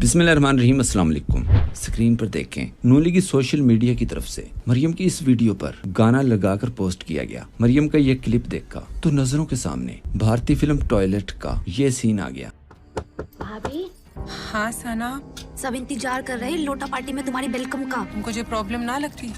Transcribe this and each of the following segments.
बिस्मिल्लाहिर्रहमानिर्रहीम, अस्सलाम वालेकुम। स्क्रीन पर देखें, नून लीग की सोशल मीडिया की तरफ से मरियम की इस वीडियो पर गाना लगाकर पोस्ट किया गया। मरियम का ये क्लिप देखा तो नजरों के सामने भारतीय फिल्म टॉयलेट का ये सीन आ गया। भाभी, हाँ सना, सब इंतजार कर रहे हैं लोटा पार्टी में तुम्हारी वेलकम का। तुमको जो प्रॉब्लम ना लगती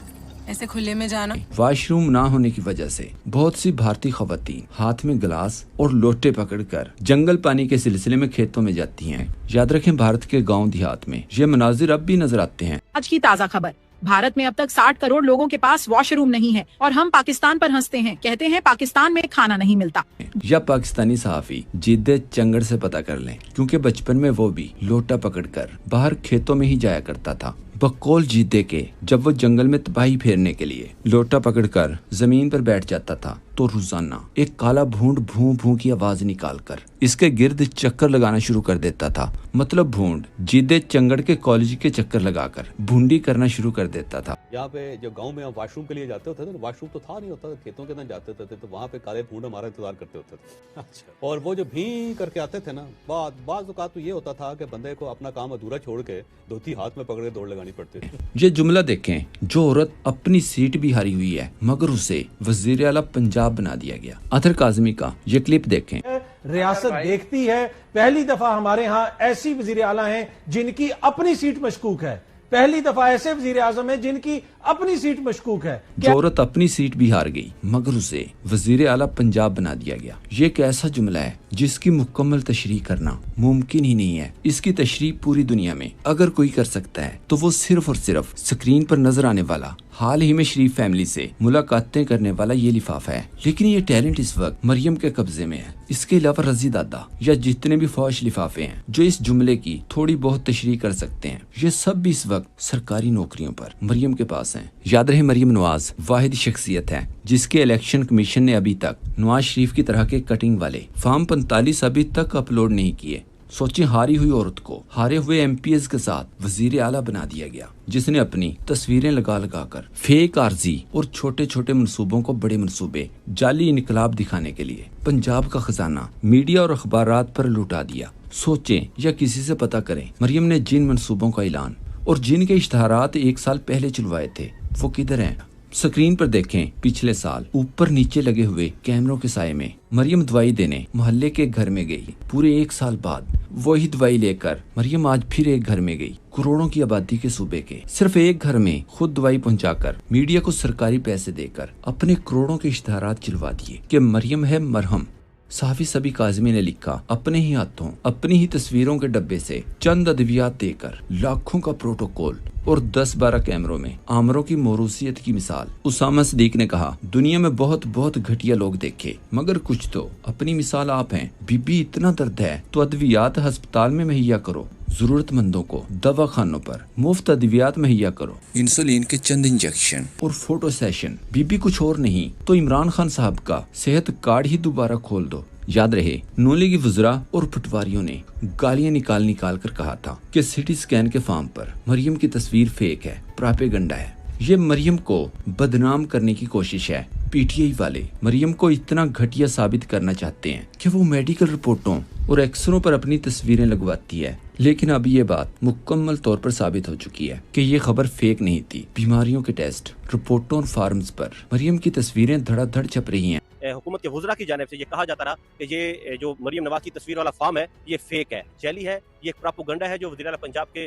ऐसे खुले में जाना। वॉशरूम ना होने की वजह से बहुत सी भारतीय खवातीन हाथ में गिलास और लोटे पकड़कर जंगल पानी के सिलसिले में खेतों में जाती हैं। याद रखें, भारत के गांव देहात में ये मनाजिर अब भी नजर आते हैं। आज की ताज़ा खबर, भारत में अब तक 60 करोड़ लोगों के पास वॉशरूम नहीं है और हम पाकिस्तान पर हंसते हैं, कहते हैं पाकिस्तान में खाना नहीं मिलता। या पाकिस्तानी सहाफी जिद्दे चंगड़ से पता कर लें, क्योंकि बचपन में वो भी लोटा पकड़कर बाहर खेतों में ही जाया करता था। बकौल जिद्दे के जब वो जंगल में तबाही फेरने के लिए लोटा पकड़कर जमीन पर बैठ जाता था तो रोजाना एक काला भूंड भूं भूं की आवाज निकालकर इसके गिर्द चक्कर लगाना शुरू कर देता था। मतलब भूंड जिद्दे चंगड़ के कॉलेज के चक्कर लगाकर भूंडी करना शुरू कर देता था। यहाँ पे जब गांव में हम वॉशरूम के लिए जाते होते थे तो वॉशरूम तो था नहीं होता था, खेतों के अंदर जाते थे तो वहाँ पे काले भूंड हमारा इंतजार करते होते थे। अच्छा। और वो जो भी करके आते थे ना, बाज औकात तो ये होता था कि बंदे को अपना काम अधूरा छोड़ के धोती हाथ में पकड़ के दौड़ लगानी पड़ती थी। ये जुमला देखें, जो औरत अपनी सीट भी हारी हुई है मगर उसे वजीर आला पंजाब बना दिया गया। अतर काज़मी का ये क्लिप देखें। रियासत देखती है, पहली दफा हमारे यहाँ ऐसी वजीर आला हैं जिनकी अपनी सीट मशकूक है। पहली दफा ऐसे वजीर आजम है जिनकी अपनी सीट मशकूक है। जो औरत अपनी सीट भी हार गई मगर उसे वजीर आला पंजाब बना दिया गया। ये एक ऐसा जुमला है जिसकी मुकम्मल तशरीह करना मुमकिन ही नहीं है। इसकी तशरीह पूरी दुनिया में अगर कोई कर सकता है तो वो सिर्फ और सिर्फ स्क्रीन पर नजर आने वाला हाल ही में शरीफ फैमिली से मुलाकातें करने वाला ये लिफाफा है। लेकिन ये टैलेंट इस वक्त मरियम के कब्जे में है। इसके अलावा रजी दादा या जितने भी फौज लिफाफे हैं जो इस जुमले की थोड़ी बहुत तशरीह कर सकते हैं, ये सब भी इस वक्त सरकारी नौकरियों पर मरियम के पास हैं। याद रहे, मरियम नवाज वाहिद शख्सियत है जिसके इलेक्शन कमीशन ने अभी तक नवाज शरीफ की तरह के कटिंग वाले फॉर्म 45 अभी तक अपलोड नहीं किए। सोचिए, हारी हुई औरत को हारे हुए एमपीएस के साथ वजीर आला बना दिया गया, जिसने अपनी तस्वीरें लगा कर फेक आर्जी और छोटे छोटे मंसूबों को बड़े मंसूबे जाली इनकलाब दिखाने के लिए पंजाब का खजाना मीडिया और अखबारात पर लुटा दिया। सोचें या किसी से पता करें, मरियम ने जिन मंसूबों का ऐलान और जिनके इश्तहारात 1 साल पहले चलवाए थे वो किधर हैं? स्क्रीन पर देखें, पिछले साल ऊपर नीचे लगे हुए कैमरों के साये में मरियम दवाई देने मोहल्ले के घर में गई। पूरे 1 साल बाद वही दवाई लेकर मरियम आज फिर एक घर में गई। करोड़ों की आबादी के सूबे के सिर्फ एक घर में खुद दवाई पहुंचाकर मीडिया को सरकारी पैसे देकर अपने करोड़ों के इश्तहारात चिलवा दिए कि मरियम है मरहम। साफी सभी काज़मी ने लिखा, अपने ही हाथों अपनी ही तस्वीरों के डब्बे से चंद अद्वियात देकर लाखों का प्रोटोकॉल और 10-12 कैमरों में आमरों की मोरूसियत की मिसाल। उसामा सदीक ने कहा, दुनिया में बहुत बहुत घटिया लोग देखे मगर कुछ तो अपनी मिसाल आप हैं। बीबी, इतना दर्द है तो अद्वियात अस्पताल में मुहैया करो, जरूरतमंदों को दवा खानों पर मुफ्त अद्वियात मुहैया करो, इंसुलिन के चंद इंजेक्शन और फोटो सेशन। बीबी, कुछ और नहीं तो इमरान खान साहब का सेहत कार्ड ही दोबारा खोल दो। याद रहे, नून लीगी वज़रा और पटवारियों ने गालियां निकाल कर कहा था कि सिटी स्कैन के फॉर्म पर मरियम की तस्वीर फेक है, प्रोपेगेंडा है। ये मरियम को बदनाम करने की कोशिश है। पीटीआई वाले मरियम को इतना घटिया साबित करना चाहते हैं कि वो मेडिकल रिपोर्टों और एक्सरों पर अपनी तस्वीरें लगवाती है। लेकिन अब ये बात मुकम्मल तौर पर साबित हो चुकी है कि ये खबर फेक नहीं थी। बीमारियों के टेस्ट, रिपोर्टों और फार्म्स पर मरियम की तस्वीरें धड़ाधड़ छप रही हैं। हुकूमत के वज़रा की जानिब से ये कहा जाता रहा कि ये जो मरियम नवाज की तस्वीर वाला फॉर्म है ये फेक है, जैली है, ये प्रोपेगेंडा है जो वज़ीर आला पंजाब के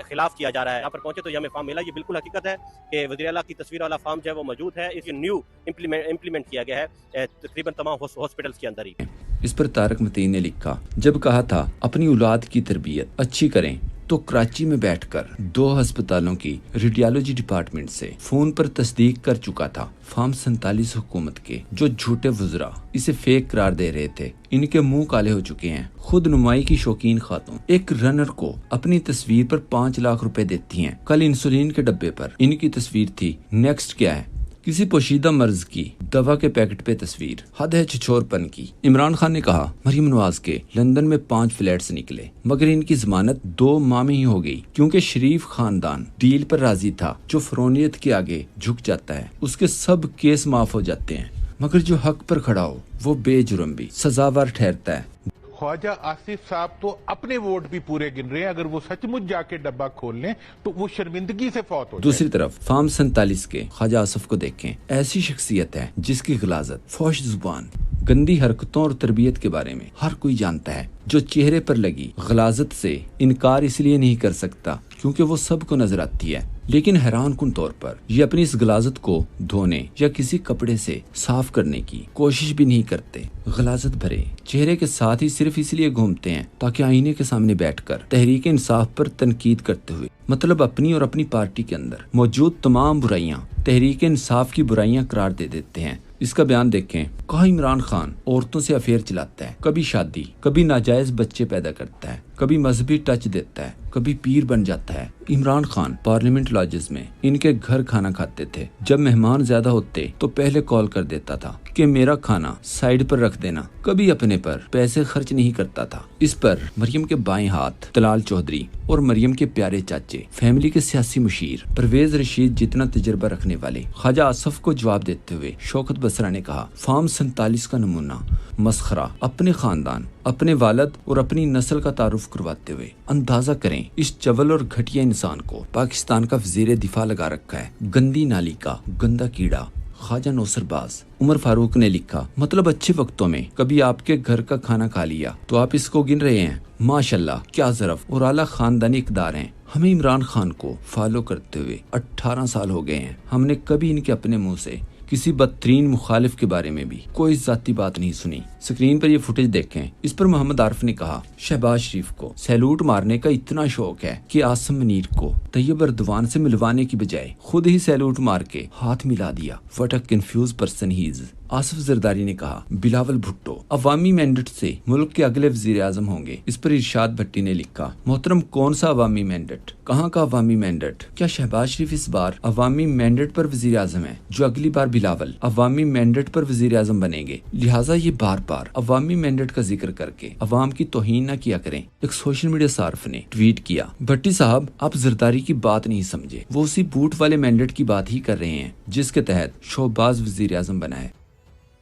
खिलाफ किया जा रहा है। यहाँ पर पहुंचे तो ये हमें फॉर्म मिला। ये बिल्कुल हकीकत है कि वज़ीर आला की तस्वीर वाला फॉर्म जो है वो मौजूद है। इसे न्यू इम्प्लीमेंट किया गया है तकरीबन तमाम हॉस्पिटल्स के अंदर ही। इस पर तारक मतीन ने लिखा, जब कहा था अपनी औलाद की तरबियत अच्छी करें तो कराची में बैठकर 2 अस्पतालों की रेडियोलॉजी डिपार्टमेंट से फोन पर तस्दीक कर चुका था। फॉर्म 47 हुकूमत के जो झूठे वज़रा इसे फेक करार दे रहे थे, इनके मुंह काले हो चुके हैं। खुद नुमाई की शौकीन खातून एक रनर को अपनी तस्वीर पर 5 लाख रुपए देती हैं। कल इंसुलिन के डब्बे पर इनकी तस्वीर थी। नेक्स्ट क्या है? किसी पोशीदा मर्ज की दवा के पैकेट पे तस्वीर। हद है छिछोरपन की। इमरान खान ने कहा, मरियम नवाज के लंदन में 5 फ्लैट्स निकले मगर इनकी जमानत 2 माह में ही हो गई, क्योंकि शरीफ खानदान डील पर राजी था। जो फरोनियत के आगे झुक जाता है उसके सब केस माफ हो जाते हैं, मगर जो हक पर खड़ा हो वो बेजुर्म भी सजावार ठहरता है। ख्वाजा आसिफ साहब तो अपने वोट भी पूरे गिन रहे हैं, अगर वो सचमुच जाके डब्बा खोल लें तो वो शर्मिंदगी से फौत हो दूसरी तरफ फार्म 47 के ख्वाजा आसिफ को देखें। ऐसी शख्सियत है जिसकी गिलाजत, फौश जुबान, गंदी हरकतों और तरबियत के बारे में हर कोई जानता है, जो चेहरे पर लगी गलाजत से इनकार इसलिए नहीं कर सकता क्योंकि वो सबको नजर आती है, लेकिन हैरान कुन तौर पर ये अपनी इस गलाजत को धोने या किसी कपड़े से साफ करने की कोशिश भी नहीं करते। गलाजत भरे चेहरे के साथ ही सिर्फ इसलिए घूमते हैं ताकि आईने के सामने बैठकर तहरीक इंसाफ पर तनकीद करते हुए, मतलब अपनी और अपनी पार्टी के अंदर मौजूद तमाम बुराइयां तहरीक इंसाफ की बुराइयां करार दे देते हैं। इसका बयान देखें। कहा इमरान खान औरतों से अफेयर चलाता है, कभी शादी, कभी नाजायज बच्चे पैदा करता है, कभी मजहबी टच देता है, कभी पीर बन जाता है। इमरान खान पार्लियामेंट लॉजेस में इनके घर खाना खाते थे। जब मेहमान ज्यादा होते तो पहले कॉल कर देता था कि मेरा खाना साइड पर रख देना। कभी अपने पर पैसे खर्च नहीं करता था। इस पर मरियम के बाएं हाथ तलाल चौधरी और मरियम के प्यारे चाचे, फैमिली के सियासी मुशीर परवेज रशीद जितना तजुर्बा रखने वाले ख्वाजा आसिफ को जवाब देते हुए शौकत बसरा ने कहा, फार्म 47 का नमूना मस्खरा अपने खानदान, अपने वालद और अपनी नस्ल का तारुफ करवाते हुए अंदाजा करें इस चवल और घटिया इंसान को पाकिस्तान का वजीर दिफा लगा रखा है। गंदी नाली का गंदा कीड़ा। ख्वाजा नौसरबाज। उमर फारूक ने लिखा, मतलब अच्छे वक्तों में कभी आपके घर का खाना खा लिया तो आप इसको गिन रहे हैं। माशाल्लाह क्या ज़रफ और आला खानदानी इक़दार हैं। हमें इमरान खान को फॉलो करते हुए 18 साल हो गए हैं। हमने कभी इनके अपने मुंह से किसी बदतरीन मुखालिफ के बारे में भी कोई जाती बात नहीं सुनी। स्क्रीन पर ये फुटेज देखें। इस पर मोहम्मद आरिफ ने कहा, शहबाज शरीफ को सैल्यूट मारने का इतना शौक है कि आसम मुनीर को तैयब अर्दवान से मिलवाने की बजाय खुद ही सैल्यूट मार के हाथ मिला दिया। What a confuse person he is. Asif Zardari ने कहा, बिलावल भुट्टो अवामी मैंडेट से मुल्क के अगले वजीर आजम होंगे। इस पर इरशाद भट्टी ने लिखा, मोहतरम कौन सा अवामी मैंडेट, कहाँ का अवामी मैंडेट? क्या शहबाज शरीफ इस बार अवामी मैंडेट पर वजीर आजम है, जो अगली बार बिलावल अवामी मैंडेट पर वजीर आजम बनेंगे? लिहाजा ये बार बार अवामी मैंडेट का जिक्र करके अवाम की तौहीन न किया करें। एक सोशल मीडिया सार्फ ने ट्वीट किया, भट्टी साहब आप जरदारी की बात नहीं समझे, वो उसी बूट वाले मैंडेट की बात ही कर रहे हैं जिसके तहत शहबाज वजीर आजम बना है।